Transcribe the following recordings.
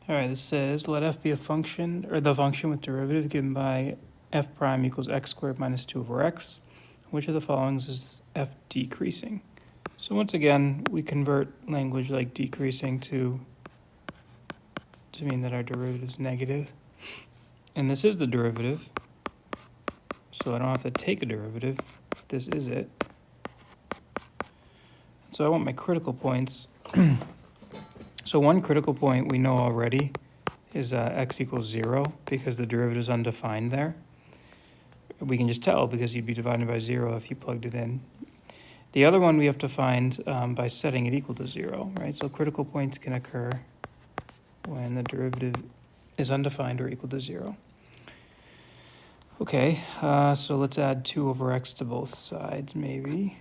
All right, this says let f be a function, or the function with derivative given by f prime equals x squared minus 2 over x. Which of the following is f decreasing? So once again, we convert language like decreasing to mean that our derivative is negative. And this is the derivative, so I don't have to take a derivative. This is it. So I want my critical points. So one critical point we know already is x equals 0 because the derivative is undefined there. We can just tell because you'd be dividing by 0 if you plugged it in. The other one we have to find by setting it equal to 0, right? So critical points can occur when the derivative is undefined or equal to 0. Okay, so let's add 2 over x to both sides, maybe.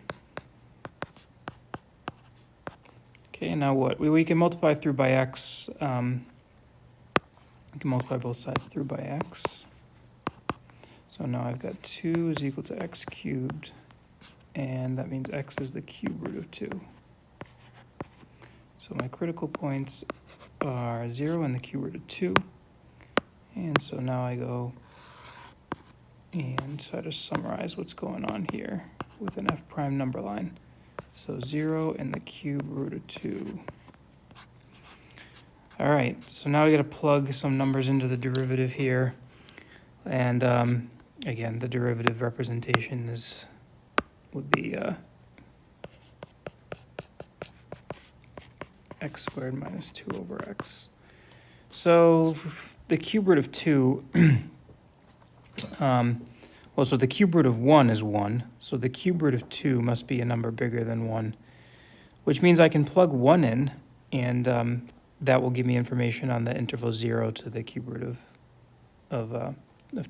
Okay, now what? We can multiply through by x. We can multiply both sides through by x. So now I've got 2 is equal to x cubed, and that means x is the cube root of 2. So my critical points are 0 and the cube root of 2. And so now I go and try to summarize what's going on here with an f prime number line. So 0 and the cube root of 2. All right, so now we got to plug some numbers into the derivative here. And again, the derivative representation would be x squared minus 2 over x. So the cube root of 2, so the cube root of 1 is 1. So the cube root of 2 must be a number bigger than 1, which means I can plug 1 in, and that will give me information on the interval 0 to the cube root of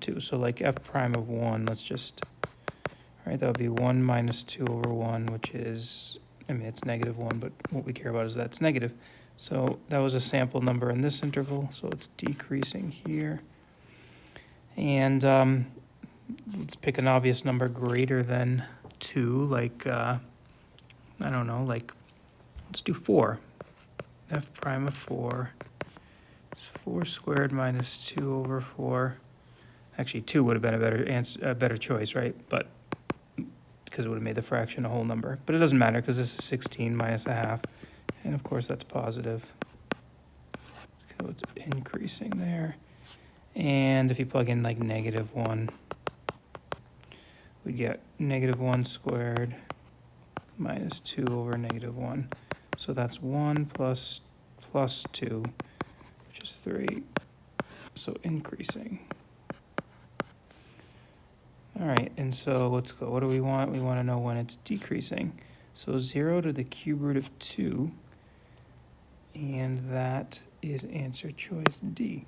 2. So like f prime of 1, let's just, all right, that would be 1 minus 2 over 1, which is, I mean, it's negative 1, but what we care about is that it's negative. So that was a sample number in this interval, so it's decreasing here. And let's pick an obvious number greater than 2, like, I don't know, like, let's do 4. F prime of 4 is 4 squared minus 2 over 4. Actually, 2 would have been a better choice, right? But because it would have made the fraction a whole number. But it doesn't matter because this is 16 minus a half. And of course, that's positive. So it's increasing there. And if you plug in like negative 1, we get negative 1 squared minus 2 over negative 1. So that's 1 plus 2, which is 3. So increasing. All right, and so let's go. What do we want? We want to know when it's decreasing. So 0 to the cube root of 2, and that is answer choice D.